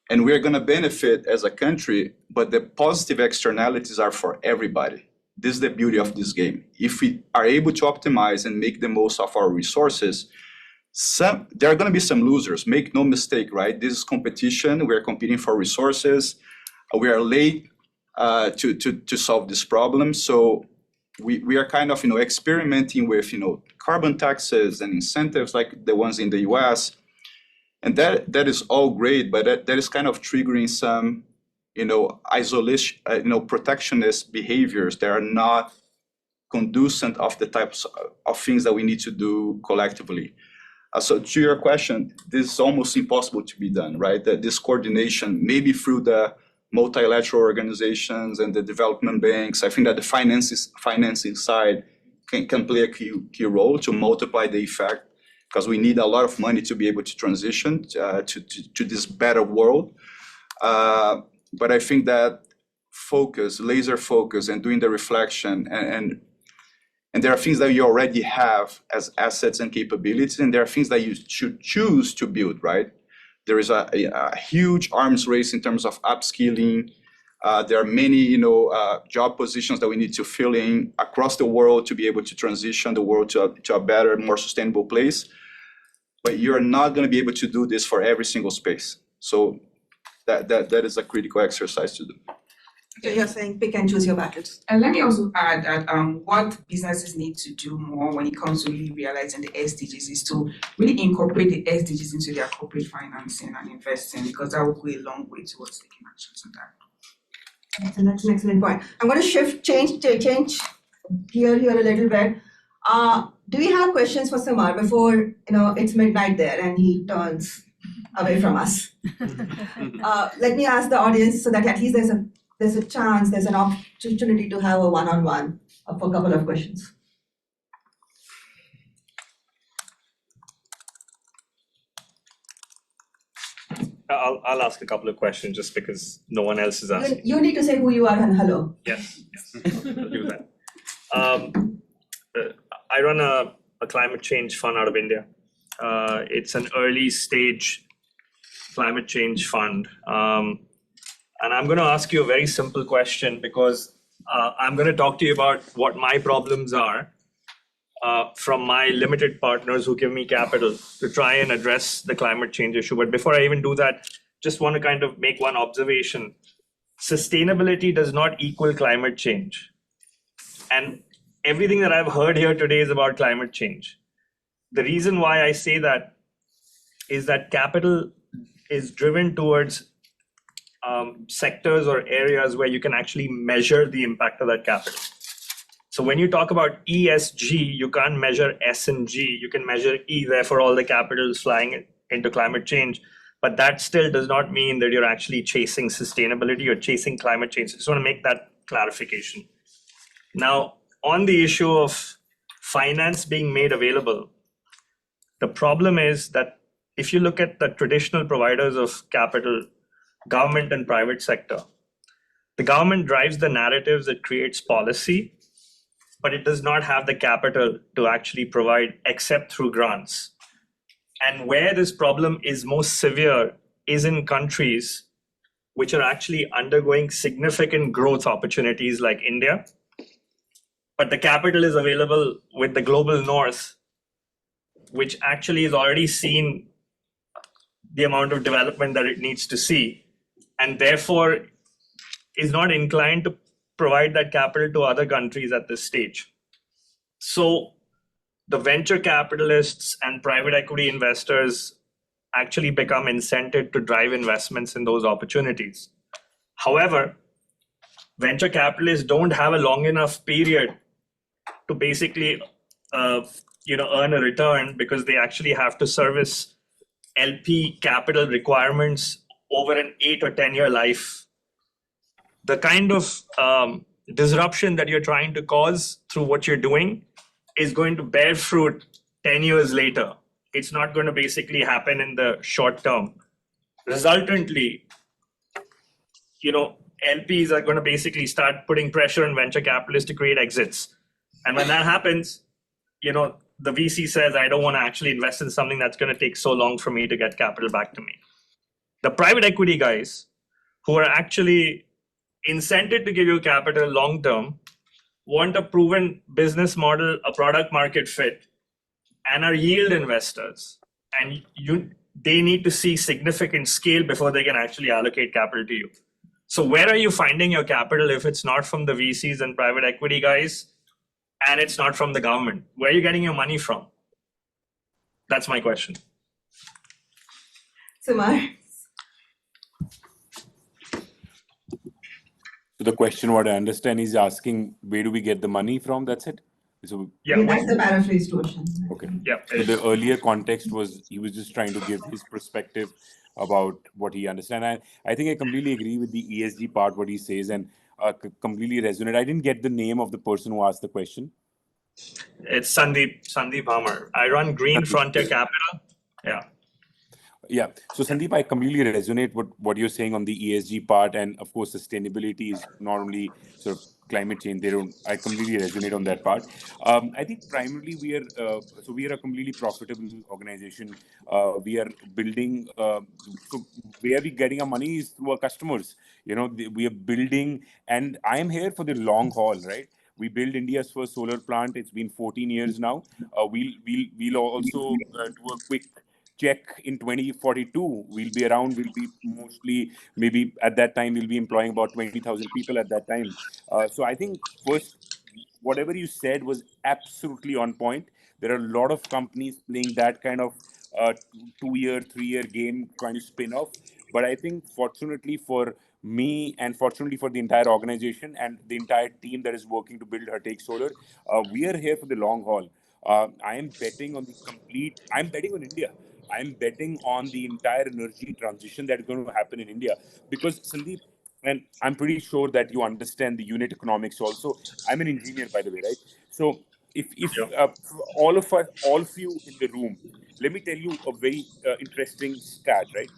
Speaker 3: And we're gonna benefit as a country, but the positive externalities are for everybody. This is the beauty of this game. If we are able to optimize and make the most of our resources, there are going to be some losers. Make no mistake, right? This is competition. We are competing for resources. We are late to solve this problem. So we are kind of experimenting with carbon taxes and incentives like the ones in the US, and that is all great, but that is kind of triggering some isolation, protectionist behaviors that are not conducive of the types of things that we need to do collectively. So to your question, this is almost impossible to be done, right? That this coordination, maybe through the multilateral organizations and the development banks, I think that the financing side can play a key role to multiply the effect, because we need a lot of money to be able to transition to this better world. But I think that laser focus, and doing the reflection, and there are things that you already have as assets and capabilities, and there are things that you should choose to build, right? There is a huge arms race in terms of upskilling. There are many, job positions that we need to fill in across the world to be able to transition the world to a better, more sustainable place. But you're not going to be able to do this for every single space. So that is a critical exercise to do.
Speaker 1: So you're saying pick and choose your battles.
Speaker 4: And let me also add that what businesses need to do more when it comes to really realizing the SDGs is to really incorporate the SDGs into their corporate financing and investing, because that will go a long way towards taking actions on that.
Speaker 1: That's an excellent point. I'm going to change gear here a little bit. Do we have questions for Samar before it's midnight there and he turns away from us? Let me ask the audience so that at least there's a chance, there's an opportunity to have a one-on-one for a couple of questions.
Speaker 6: I'll ask a couple of questions just because no one else is asking.
Speaker 1: You need to say who you are and hello.
Speaker 6: Yes, I'll do that. I run a climate change fund out of India. It's an early stage climate change fund. And I'm going to ask you a very simple question because I'm going to talk to you about what my problems are from my limited partners who give me capital to try and address the climate change issue. But before I even do that, just want to kind of make one observation. Sustainability does not equal climate change. And everything that I've heard here today is about climate change. The reason why I say that is that capital is driven towards sectors or areas where you can actually measure the impact of that capital. So when you talk about ESG, you can't measure S and G. You can measure E, therefore all the capital is flying into climate change. But that still does not mean that you're actually chasing sustainability or chasing climate change. I just want to make that clarification. Now, on the issue of finance being made available, the problem is that if you look at the traditional providers of capital, government and private sector, the government drives the narratives, it creates policy, but it does not have the capital to actually provide except through grants. And where this problem is most severe is in countries which are actually undergoing significant growth opportunities like India, but the capital is available with the global north, which actually has already seen the amount of development that it needs to see, and therefore is not inclined to provide that capital to other countries at this stage. So the venture capitalists and private equity investors actually become incented to drive investments in those opportunities. However, venture capitalists don't have a long enough period to basically earn a return because they actually have to service LP capital requirements over an 8 or 10 year life. The kind of disruption that you're trying to cause through what you're doing is going to bear fruit 10 years later. It's not going to basically happen in the short term. Resultantly, LPs are going to basically start putting pressure on venture capitalists to create exits. And when that happens, the VC says, I don't want to actually invest in something that's going to take so long for me to get capital back to me. The private equity guys who are actually incented to give you capital long term want a proven business model, a product market fit, and are yield investors. And they need to see significant scale before they can actually allocate capital to you. So where are you finding your capital if it's not from the VCs and private equity guys, and it's not from the government? Where are you getting your money from? That's my question.
Speaker 1: Samar.
Speaker 2: So the question, what I understand, is asking where do we get the money from? That's it. So
Speaker 6: Yeah,
Speaker 1: That's the paraphrased version.
Speaker 2: okay.
Speaker 6: Yeah.
Speaker 2: So the earlier context was he was just trying to give his perspective about what he understands. I think I completely agree with the ESG part, what he says, and completely resonate. I didn't get the name of the person who asked the question.
Speaker 6: It's Sandeep Hammer. I run Green Frontier Capital. Yeah.
Speaker 2: Yeah. So Sandeep, I completely resonate with what you're saying on the ESG part, and of course, sustainability is not only sort of climate change. I completely resonate on that part. I think primarily we are a completely profitable organization. We are building. So where we getting our money is through our customers. We are building, and I am here for the long haul, right? We built India's first solar plant. It's been 14 years now. We'll also do a quick check in 2042, we'll be around, we'll be mostly, maybe at that time, we'll be employing about 20,000 people at that time. So I think first, whatever you said was absolutely on point. There are a lot of companies playing that kind of 2-year, 3-year game trying to spin off. But I think fortunately for me and fortunately for the entire organization and the entire team that is working to build Take Solar, we are here for the long haul. I'm betting on India. I'm betting on the entire energy transition that is going to happen in India. Because Sandeep, and I'm pretty sure that you understand the unit economics also. I'm an engineer, by the way, right? So if
Speaker 6: Sure.
Speaker 2: all of you in the room, let me tell you a very interesting stat, right?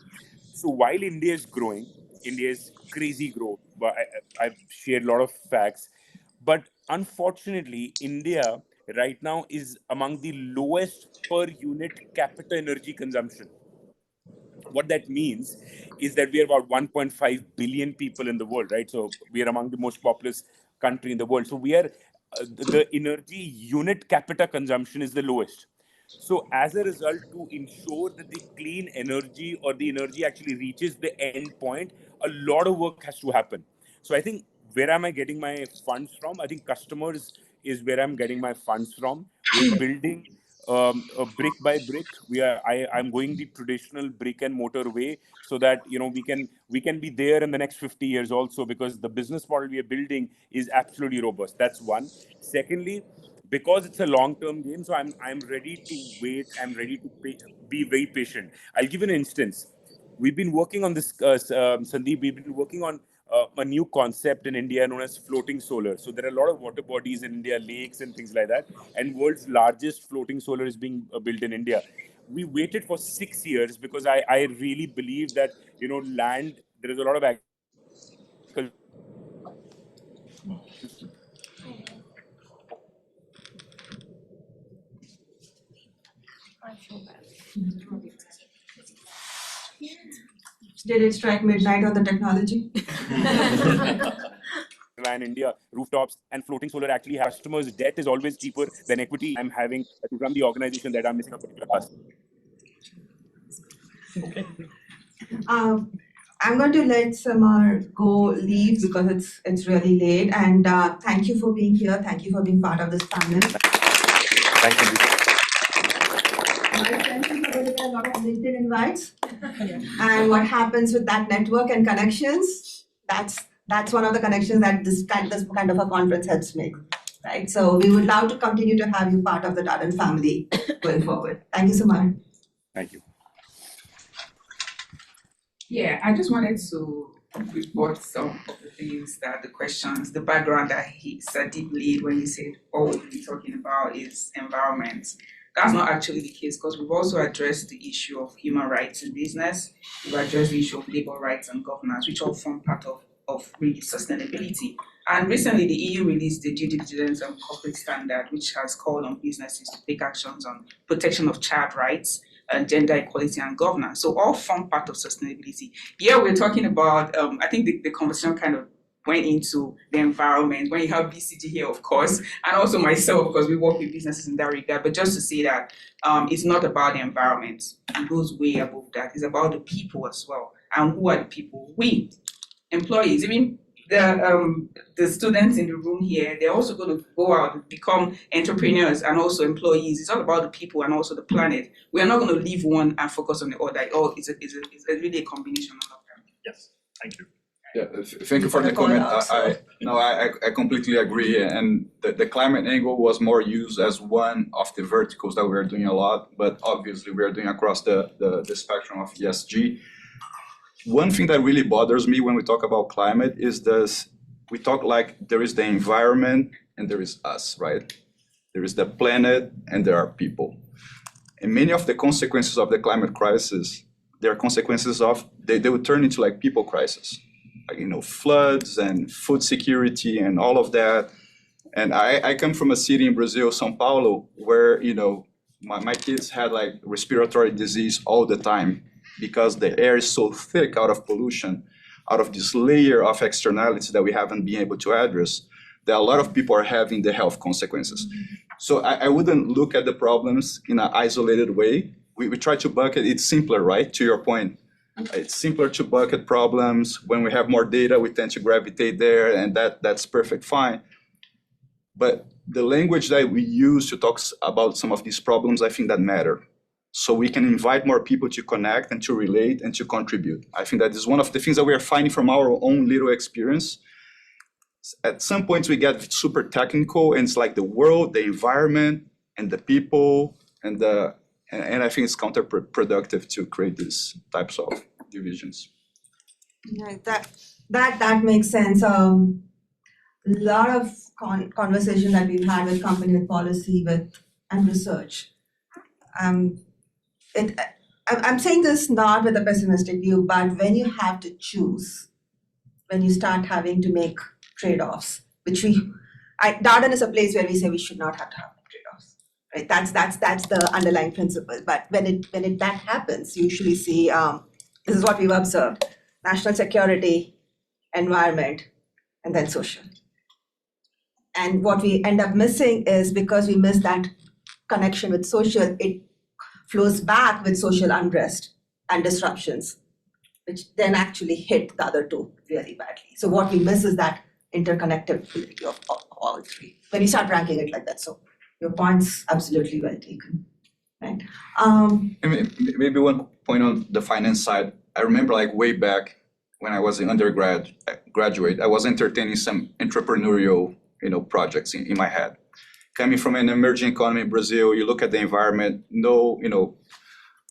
Speaker 2: So while India is growing, India is crazy growth. But I've shared a lot of facts, but unfortunately, India right now is among the lowest per unit capita energy consumption. What that means is that we are about 1.5 billion people in the world, right? So we are among the most populous country in the world. So we are the energy unit capita consumption is the lowest. So as a result, to ensure that the clean energy or the energy actually reaches the end point, a lot of work has to happen. So I think, where am I getting my funds from? I think customers is where I'm getting my funds from. We're building brick by brick. I'm going the traditional brick and mortar way, so that we can be there in the next 50 years also, because the business model we are building is absolutely robust. That's one. Secondly, because it's a long-term game, so I'm ready to wait. I'm ready to be very patient. I'll give you an instance. We've been working on this, Sandeep. We've been working on a new concept in India known as floating solar. So there are a lot of water bodies in India, lakes and things like that. And world's largest floating solar is being built in India. We waited for 6 years because I really believe that, land, there is a lot of agriculture.
Speaker 1: Did it strike midnight on the technology?
Speaker 2: In India, rooftops and floating solar actually have customers' debt is always cheaper than equity I'm having to run the organization that I'm missing a particular task.
Speaker 1: I'm going to let Samar go leave because it's really late. And thank you for being here. Thank you for being part of this panel.
Speaker 2: Thank you.
Speaker 1: My sense is that there are a lot of LinkedIn invites. And what happens with that network and connections, that's one of the connections that this kind of a conference helps make, right? So we would love to continue to have you part of the Darden family going forward. Thank you so much.
Speaker 2: Thank you.
Speaker 4: Yeah, I just wanted to report some of the things that the questions, the background that Sandeep laid when he said all we'll be talking about is environment. That's not actually the case, because we've also addressed the issue of human rights in business. We've addressed the issue of labor rights and governance, which all form part of really sustainability. And recently, the EU released the due diligence and corporate standard, which has called on businesses to take actions on protection of child rights, gender equality and governance. So all form part of sustainability. Here we're talking about, I think the conversation kind of went into the environment when you have BCG here, of course, and also myself, because we work with businesses in that regard. But just to say that it's not about the environment. It goes way above that. It's about the people as well. And who are the people? We, employees. I mean, the students in the room here, they're also going to go out and become entrepreneurs and also employees. It's all about the people and also the planet. We are not going to leave one and focus on the other. It's really a combination of them.
Speaker 6: Yes, thank you.
Speaker 3: Yeah, thank you for the comment. I completely agree. And the climate angle was more used as one of the verticals that we are doing a lot, but obviously we are doing across the spectrum of ESG. One thing that really bothers me when we talk about climate is we talk like there is the environment and there is us, right? There is the planet and there are people. And many of the consequences of the climate crisis, they are consequences of, they will turn into like people crisis. Like, floods and food security and all of that. And I come from a city in Brazil, São Paulo, where, my kids had like respiratory disease all the time because the air is so thick out of pollution, out of this layer of externalities that we haven't been able to address, that a lot of people are having the health consequences. So I wouldn't look at the problems in an isolated way. we try to bucket. It's simpler, right? To your point, it's simpler to bucket problems. When we have more data, we tend to gravitate there, and that's perfect, fine. But the language that we use to talk about some of these problems, I think that matter. So we can invite more people to connect and to relate and to contribute. I think that is one of the things that we are finding from our own little experience. At some points we get super technical, and it's like the world, the environment, and the people, and I think it's counterproductive to create these types of divisions.
Speaker 1: Yeah, that makes sense. Lot of conversation that we've had with company, with policy, and research. I'm saying this not with a pessimistic view, but when you have to choose, when you start having to make trade-offs, which Darden is a place where we say we should not have to have trade-offs, right? That's the underlying principle. But when that happens, you usually see this is what we've observed: national security, environment, and then social. And what we end up missing is, because we miss that connection with social, it flows back with social unrest and disruptions, which then actually hit the other two really badly. So what we miss is that interconnectivity of all three when you start ranking it like that. So your point's absolutely well taken, right?
Speaker 3: Maybe one point on the finance side. I remember like way back when I was an graduate, I was entertaining some entrepreneurial projects in my head. Coming from an emerging economy in Brazil, you look at the environment, no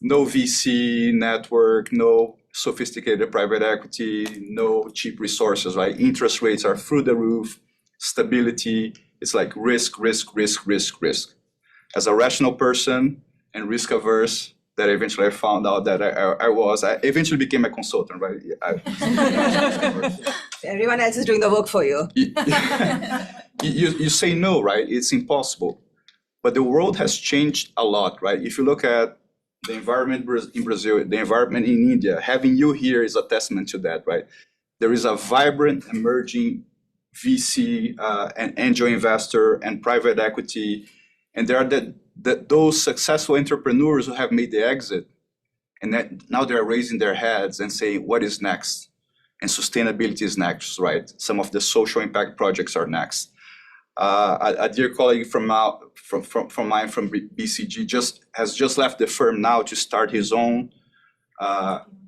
Speaker 3: VC network, no sophisticated private equity, no cheap resources, right? Interest rates are through the roof, stability, it's like risk. As a rational person and risk averse, that eventually I found out that I eventually became a consultant, right?
Speaker 1: Everyone else is doing the work for you.
Speaker 3: You say no, right? It's impossible. But the world has changed a lot, right? If you look at the environment in Brazil, the environment in India, having you here is a testament to that, right? There is a vibrant, emerging VC and angel investor and private equity, and there are those successful entrepreneurs who have made the exit, and that now they're raising their heads and saying, what is next? And sustainability is next, right? Some of the social impact projects are next. A dear colleague from BCG has just left the firm now to start his own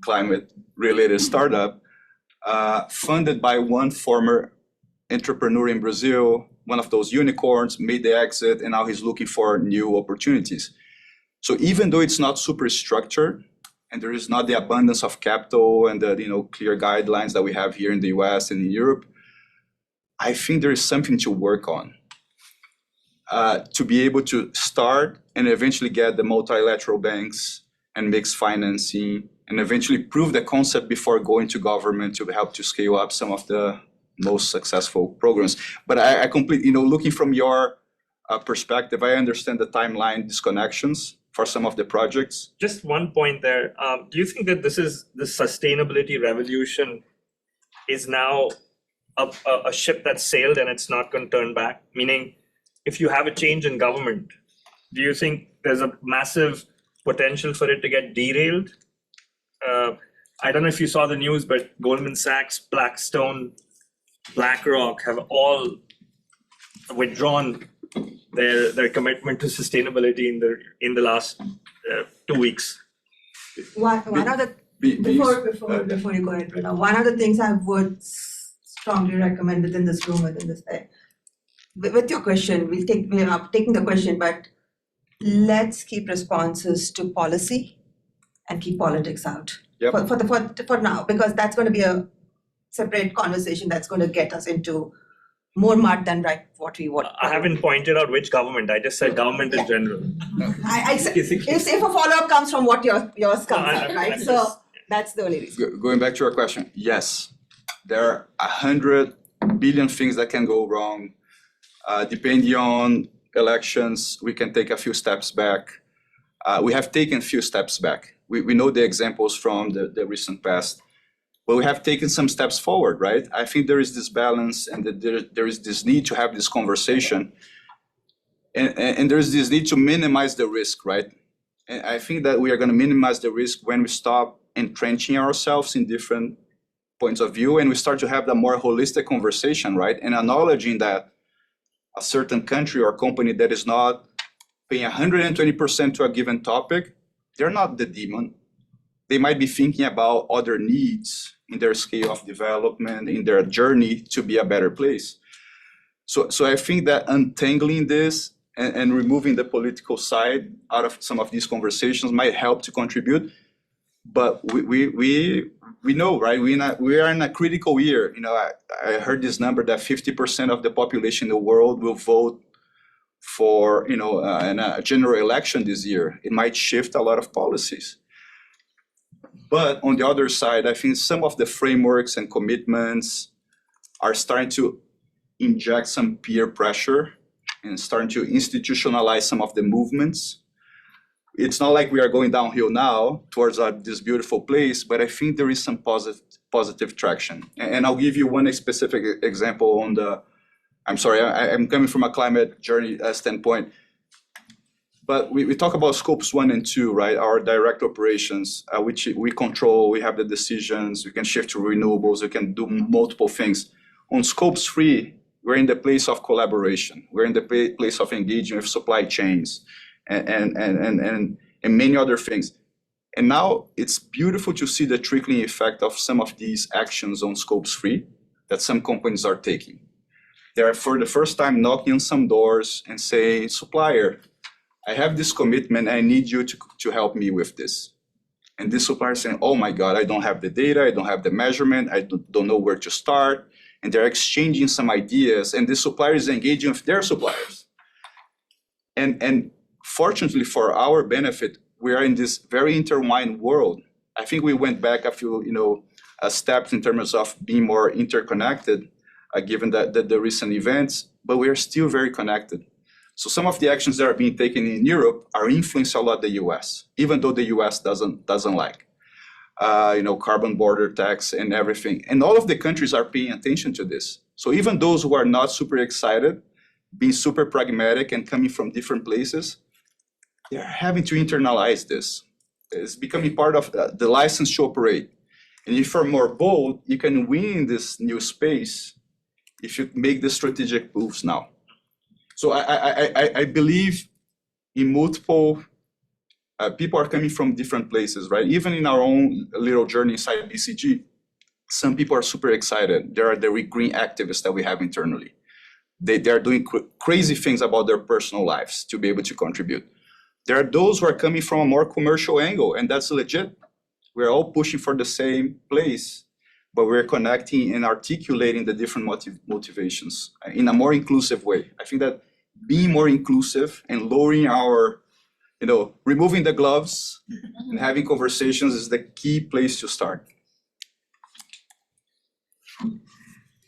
Speaker 3: climate-related startup, funded by one former entrepreneur in Brazil, one of those unicorns, made the exit, and now he's looking for new opportunities. So even though it's not super structured, and there is not the abundance of capital and the clear guidelines that we have here in the US and in Europe, I think there is something to work on to be able to start and eventually get the multilateral banks and mixed financing and eventually prove the concept before going to government to help to scale up some of the most successful programs. But I completely, looking from your perspective, I understand the timeline disconnections for some of the projects.
Speaker 6: Just one point there. Do you think that the sustainability revolution is now a ship that sailed and it's not going to turn back? Meaning, if you have a change in government, do you think there's a massive potential for it to get derailed? I don't know if you saw the news, but Goldman Sachs, Blackstone, BlackRock have all withdrawn their commitment to sustastraiability in the last 2 weeks.
Speaker 1: One of the before you go ahead, Bruno, one of the things I would strongly recommend within this room, with your question, we're not taking the question, but let's keep responses to policy and keep politics out for now, because that's going to be a separate conversation that's going to get us into more mud than what we want.
Speaker 6: I haven't pointed out which government. I just said government in general.
Speaker 1: I said, if a follow-up comes from what yours comes out, right? So that's the only reason.
Speaker 3: Going back to your question, yes, there are 100 billion things that can go wrong. Depending on elections, we can take a few steps back. We have taken a few steps back. We know the examples from the recent past, but we have taken some steps forward, right? I think there is this balance, and there is this need to have this conversation, and there is this need to minimize the risk, right? And I think that we are going to minimize the risk when we stop entrenching ourselves in different points of view and we start to have the more holistic conversation, right? And acknowledging that a certain country or company that is not paying 120% to a given topic, they're not the demon. They might be thinking about other needs in their scale of development, in their journey to be a better place. So I think that untangling this and removing the political side out of some of these conversations might help to contribute. But we know, right? We are in a critical year. I heard this number that 50% of the population in the world will vote for, in a general election this year. It might shift a lot of policies. But on the other side, I think some of the frameworks and commitments are starting to inject some peer pressure and starting to institutionalize some of the movements. It's not like we are going downhill now towards this beautiful place, but I think there is some positive traction. And I'll give you one specific example I'm sorry, I'm coming from a climate journey standpoint. But we talk about scopes 1 and 2, right? Our direct operations, which we control, we have the decisions, we can shift to renewables, we can do multiple things. On scopes 3, we're in the place of collaboration. We're in the place of engaging with supply chains and many other things. And now it's beautiful to see the trickling effect of some of these actions on scopes 3 that some companies are taking. They're for the first time knocking on some doors and saying, supplier, I have this commitment, I need you to help me with this. And this supplier is saying, oh my God, I don't have the data, I don't have the measurement, I don't know where to start. And they're exchanging some ideas, and the supplier is engaging with their suppliers. And fortunately for our benefit, we are in this very intertwined world. I think we went back a few steps in terms of being more interconnected, given the recent events, but we are still very connected. So some of the actions that are being taken in Europe are influencing a lot the US, even though the US doesn't like. Carbon border tax and everything. And all of the countries are paying attention to this. So even those who are not super excited, being super pragmatic and coming from different places, they're having to internalize this. It's becoming part of the license to operate. And if you're more bold, you can win in this new space if you make the strategic moves now. So I believe in multiple, people are coming from different places, right? Even in our own little journey inside BCG, some people are super excited. There are the green activists that we have internally. They are doing crazy things about their personal lives to be able to contribute. There are those who are coming from a more commercial angle, and that's legit. We're all pushing for the same place, but we're connecting and articulating the different motivations in a more inclusive way. I think that being more inclusive and lowering our, removing the gloves and having conversations is the key place to start.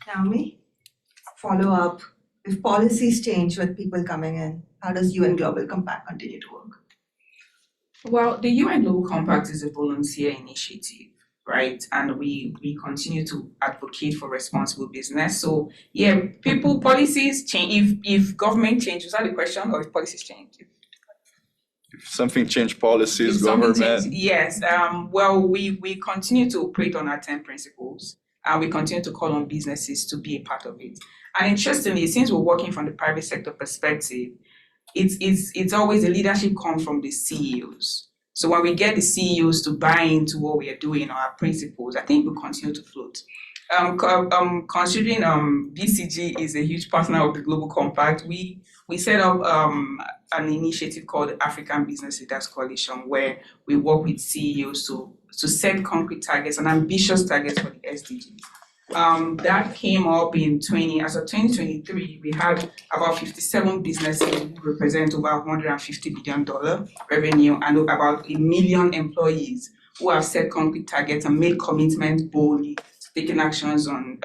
Speaker 1: Naomi, follow up. If policies change with people coming in, how does UN Global Compact continue to work?
Speaker 4: Well, the UN Global Compact is a volunteer initiative, right? And we continue to advocate for responsible business. So yeah, policies change. If government changes, is that the question, or if policies change?
Speaker 3: If something change policies, government.
Speaker 4: Yes. Well, we continue to operate on our 10 principles, and we continue to call on businesses to be a part of it. And interestingly, since we're working from the private sector perspective, it's always the leadership comes from the CEOs. So when we get the CEOs to buy into what we are doing, our principles, I think we'll continue to float. Considering BCG is a huge partner of the Global Compact, we set up an initiative called the African Business Leaders Coalition, where we work with CEOs to set concrete targets and ambitious targets for the SDGs. That came up in 2023, we had about 57 businesses who represent over $150 billion revenue and about 1 million employees who have set concrete targets and made commitments boldly to taking actions on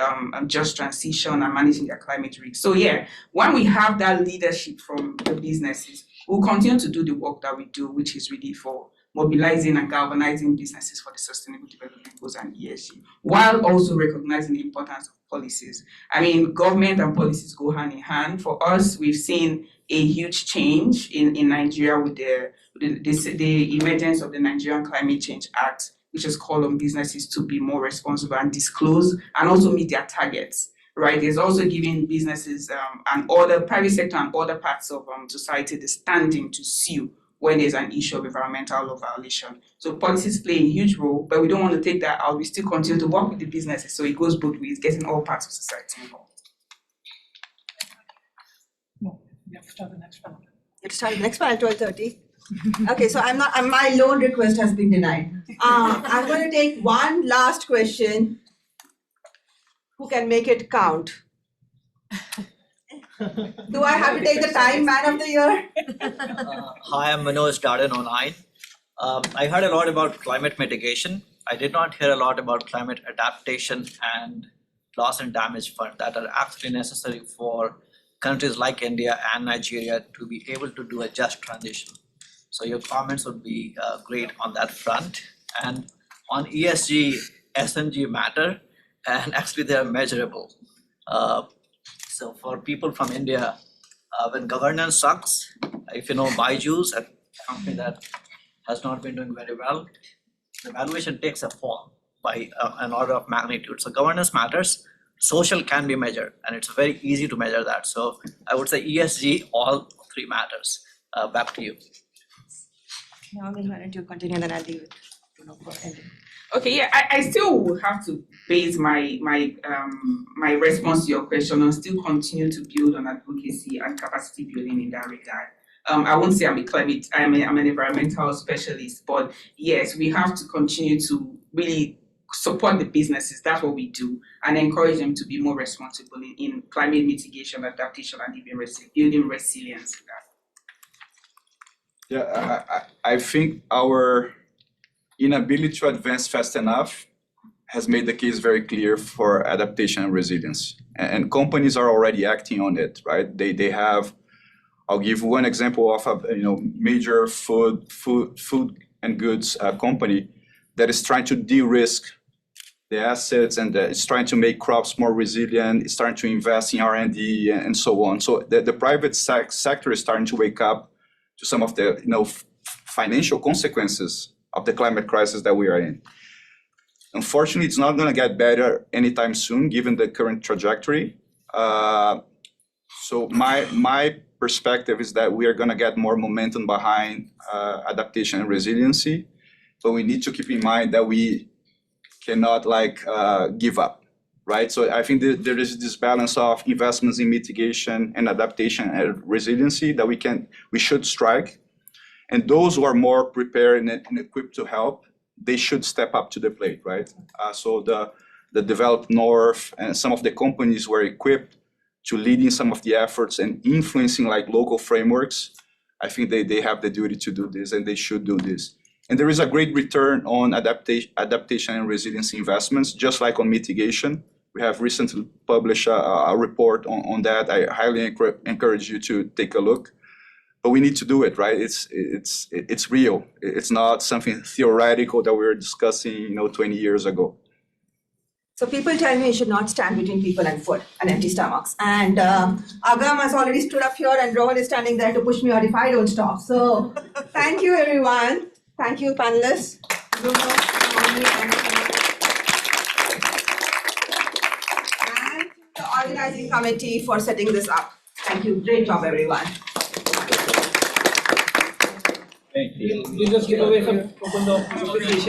Speaker 4: just transition and managing their climate risk. So yeah, when we have that leadership from the businesses, we'll continue to do the work that we do, which is really for mobilizing and galvanizing businesses for the Sustainable Development Goals and ESG, while also recognizing the importance of policies. I mean, government and policies go hand in hand. For us, we've seen a huge change in Nigeria with the emergence of the Nigerian Climate Change Act, which has called on businesses to be more responsible and disclose and also meet their targets. Right, there's also giving businesses and other private sector and other parts of society the standing to sue when there's an issue of environmental law violation. So policies play a huge role, but we don't want to take that out. We still continue to work with the businesses, so it goes both ways, getting all parts of society involved.
Speaker 5: No, we have to start the next one.
Speaker 1: Let's start the next one at 12:30. Okay, so my loan request has been denied. I'm going to take one last question. Who can make it count? Do I have to take the time man of the year?
Speaker 7: Hi, I'm Darden 09. I heard a lot about climate mitigation. I did not hear a lot about climate adaptation and loss and damage fund that are actually necessary for countries like India and Nigeria to be able to do a just transition. So your comments would be great on that front. And on ESG, SNG matter, and actually they are measurable. So for people from India, when governance sucks, if you know Byju's, a company that has not been doing very well, the valuation takes a fall by an order of magnitude. So governance matters, social can be measured, and it's very easy to measure that. So I would say ESG, all three matters. Back to you.
Speaker 1: Now, why don't you continue, and then I'll leave it for ending.
Speaker 4: Okay, yeah, I still will have to base my response to your question on still continue to build on advocacy and capacity building in that regard. I won't say I'm an environmental specialist, but yes, we have to continue to really support the businesses. That's what we do, and encourage them to be more responsible in climate mitigation, adaptation, and even building resilience in that.
Speaker 3: Yeah, I think our inability to advance fast enough has made the case very clear for adaptation and resilience. And companies are already acting on it, right? They have, I'll give one example of a major food and goods company that is trying to de-risk the assets and is trying to make crops more resilient, is starting to invest in R&D and so on. So the private sector is starting to wake up to some of the financial consequences of the climate crisis that we are in. Unfortunately, it's not going to get better anytime soon, given the current trajectory. So my perspective is that we are going to get more momentum behind adaptation and resiliency, but we need to keep in mind that we cannot give up, right? So I think there is this balance of investments in mitigation and adaptation and resiliency that we should strike. And those who are more prepared and equipped to help, they should step up to the plate, right? So the developed north and some of the companies were equipped to lead in some of the efforts and influencing local frameworks. I think they have the duty to do this, and they should do this. And there is a great return on adaptation and resilience investments, just like on mitigation. We have recently published a report on that. I highly encourage you to take a look. But we need to do it, right? It's real. It's not something theoretical that we were discussing, 20 years ago.
Speaker 1: So people tell me you should not stand between people and food and empty stomachs. And Agam has already stood up here, and Rohan is standing there to push me out if I don't stop. So thank you, everyone. Thank you, panelists. Bruno, and the organizing committee for setting this up. Thank you. Great job, everyone.
Speaker 8: You just give away some open the